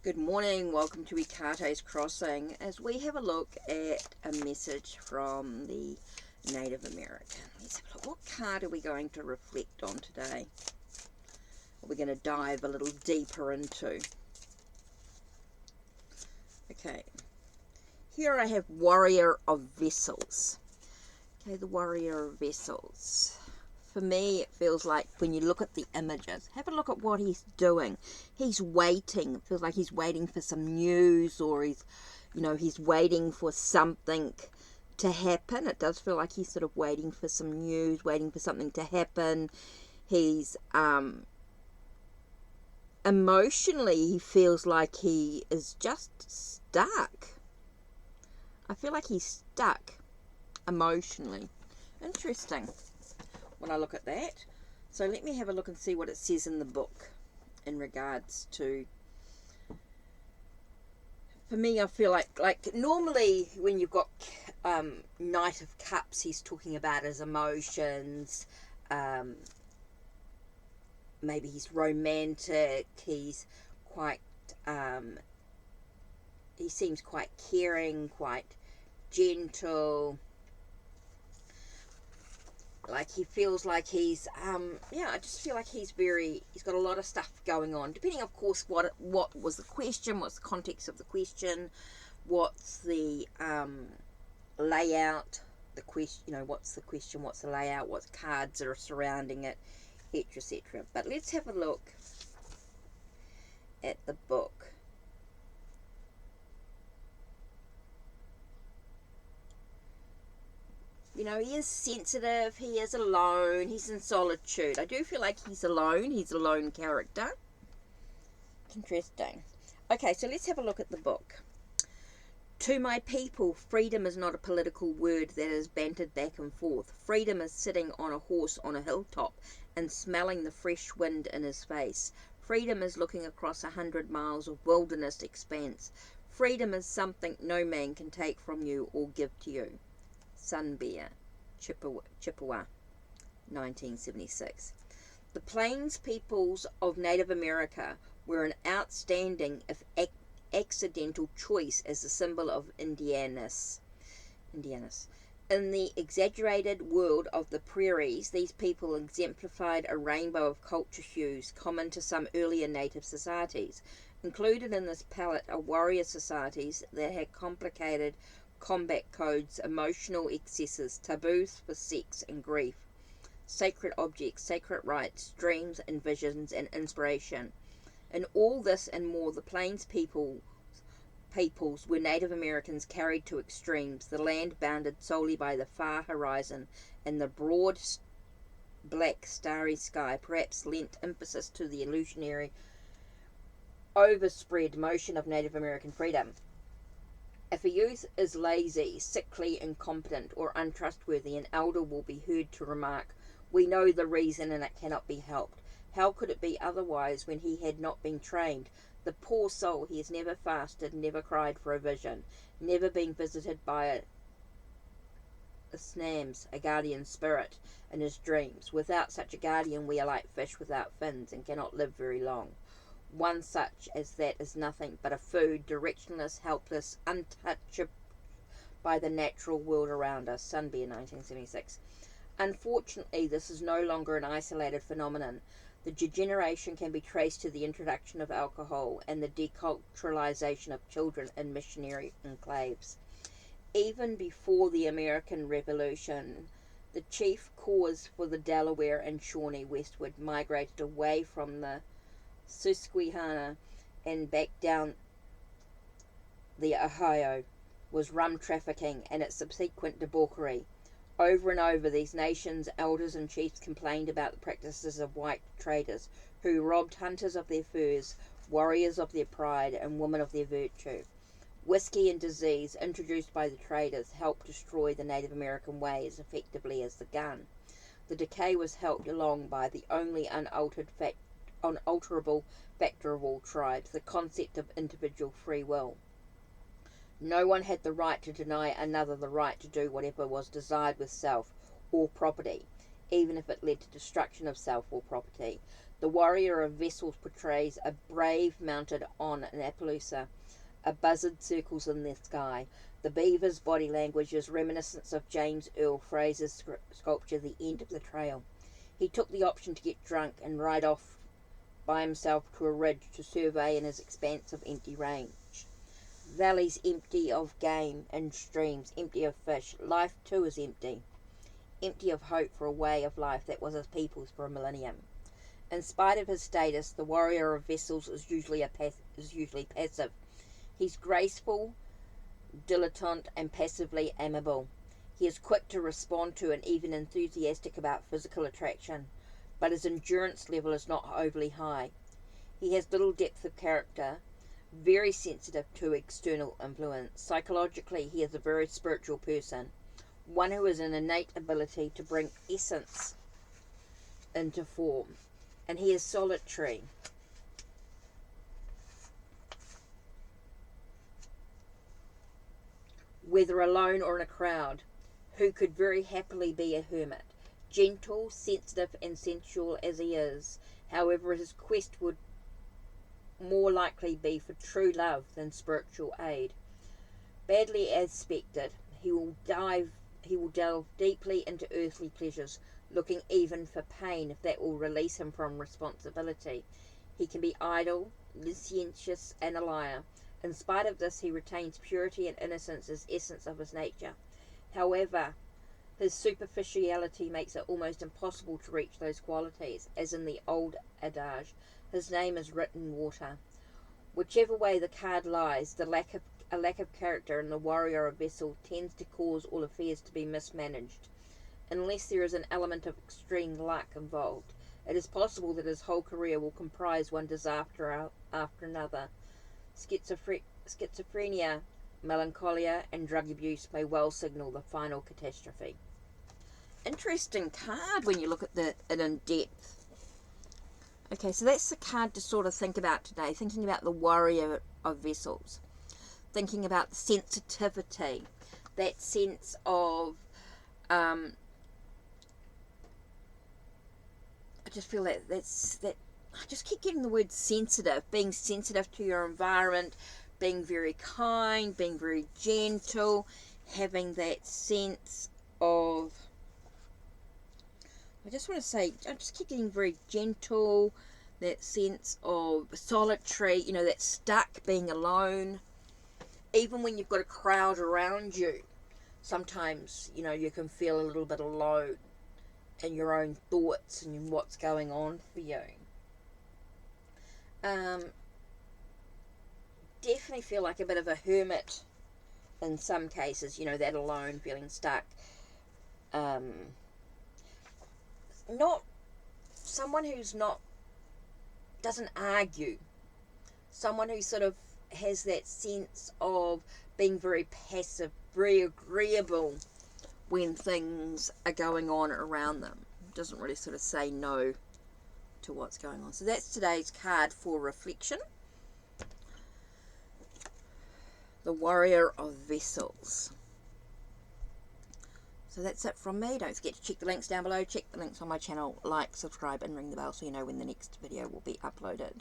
Good morning, welcome to Ikate's Crossing as we have a look at a message from the Native American. Let's have a look. What card are we going to reflect on today? We're going to dive a little deeper into. Okay, here I have Warrior of Vessels. Okay, the Warrior of Vessels. For me, it feels like when you look at the images, have a look at what he's doing. He's waiting. It feels like he's waiting for some news, or he's waiting for something to happen. It does feel like he's sort of waiting for some news, waiting for something to happen. He's emotionally, he feels like he is just stuck. I feel like he's stuck emotionally. Interesting when I look at that. So let me have a look and see what it says in the book in regards to, for me, I feel like normally when you've got Knight of Cups, he's talking about his emotions. Maybe he's romantic. He's quite he seems quite caring, quite gentle. Like he feels like he's, I just feel like he's got a lot of stuff going on. Depending, of course, what was the question, what's the context of the question, what's the layout, the question, what's the question, what's the layout, what cards are surrounding it, etc. But let's have a look at the book. He is sensitive, he is alone, he's in solitude. I do feel like he's a lone character. Interesting. Okay, so let's have a look at the book. To my people, freedom is not a political word that is bantered back and forth. Freedom is sitting on a horse on a hilltop and smelling the fresh wind in his face. Freedom is looking across 100 miles of wilderness expanse. Freedom is something no man can take from you or give to you. Sun Bear, Chippewa, 1976. The Plains peoples of Native America were an outstanding, if accidental, choice as the symbol of Indianness. In the exaggerated world of the prairies, these people exemplified a rainbow of culture hues common to some earlier native societies. Included in this palette are warrior societies that had complicated combat codes, emotional excesses, taboos for sex and grief, sacred objects, sacred rites, dreams and visions and inspiration. In all this and more, the Plains peoples were Native Americans carried to extremes, the land bounded solely by the far horizon, and the broad black starry sky perhaps lent emphasis to the illusionary overspread motion of Native American freedom. If a youth is lazy, sickly, incompetent, or untrustworthy, an elder will be heard to remark, "We know the reason and it cannot be helped. How could it be otherwise when he had not been trained? The poor soul, he has never fasted, never cried for a vision, never been visited by a snams, a guardian spirit, in his dreams. Without such a guardian we are like fish without fins and cannot live very long. One such as that is nothing but a food, directionless, helpless, untouched by the natural world around us." Sun Bear, 1976. Unfortunately, this is no longer an isolated phenomenon. The degeneration can be traced to the introduction of alcohol and the deculturalization of children in missionary enclaves. Even before the American Revolution, the chief cause for the Delaware and Shawnee westward migrated away from the Susquehanna and back down the Ohio was rum trafficking and its subsequent debauchery. Over and over, these nations' elders and chiefs complained about the practices of white traders who robbed hunters of their furs, warriors of their pride, and women of their virtue. Whiskey and disease, introduced by the traders, helped destroy the Native American way as effectively as the gun. The decay was helped along by the only unalterable factor of all tribes, the concept of individual free will. No one had the right to deny another the right to do whatever was desired with self or property, even if it led to destruction of self or property. The warrior of vessels portrays a brave mounted on an Appaloosa. A buzzard circles in the sky. The beaver's body language is reminiscent of James Earl Fraser's sculpture The End of the Trail. He took the option to get drunk and ride off by himself to a ridge to survey in his expanse of empty range. Valleys empty of game and streams empty of fish. Life too is empty. Empty of hope for a way of life that was his people's for a millennium. In spite of his status, the warrior of vessels is usually passive. He's graceful, dilettante, and passively amiable. He is quick to respond to and even enthusiastic about physical attraction, but his endurance level is not overly high. He has little depth of character, very sensitive to external influence. Psychologically, he is a very spiritual person, one who has an innate ability to bring essence into form, and he is solitary. Whether alone or in a crowd, who could very happily be a hermit. Gentle, sensitive, and sensual as he is, however, his quest would more likely be for true love than spiritual aid. Badly aspected, he will delve deeply into earthly pleasures, looking even for pain if that will release him from responsibility. He can be idle, licentious, and a liar. In spite of this, he retains purity and innocence as essence of his nature. However, his superficiality makes it almost impossible to reach those qualities, as in the old adage, his name is written in water. Whichever way the card lies, a lack of character in the warrior of vessel tends to cause all affairs to be mismanaged. Unless there is an element of extreme luck involved, it is possible that his whole career will comprise one disaster after another. Schizophrenia, melancholia, and drug abuse may well signal the final catastrophe. Interesting card when you look at it in depth. Okay, so that's the card to sort of think about today, thinking about the warrior of vessels, thinking about the sensitivity, that sense of, I just feel that I just keep getting the word sensitive, being sensitive to your environment, being very kind, being very gentle, having that sense of, I just keep getting very gentle, that sense of solitary, that stuck, being alone. Even when you've got a crowd around you, sometimes, you can feel a little bit alone in your own thoughts and in what's going on for you. Definitely feel like a bit of a hermit in some cases, that alone, feeling stuck. Not someone who's doesn't argue, someone who sort of has that sense of being very passive, very agreeable when things are going on around them, doesn't really sort of say no to what's going on. So that's today's card for reflection, the warrior of vessels. So that's it from me. Don't forget to check the links down below, check the links on my channel, like, subscribe, and ring the bell so you know when the next video will be uploaded.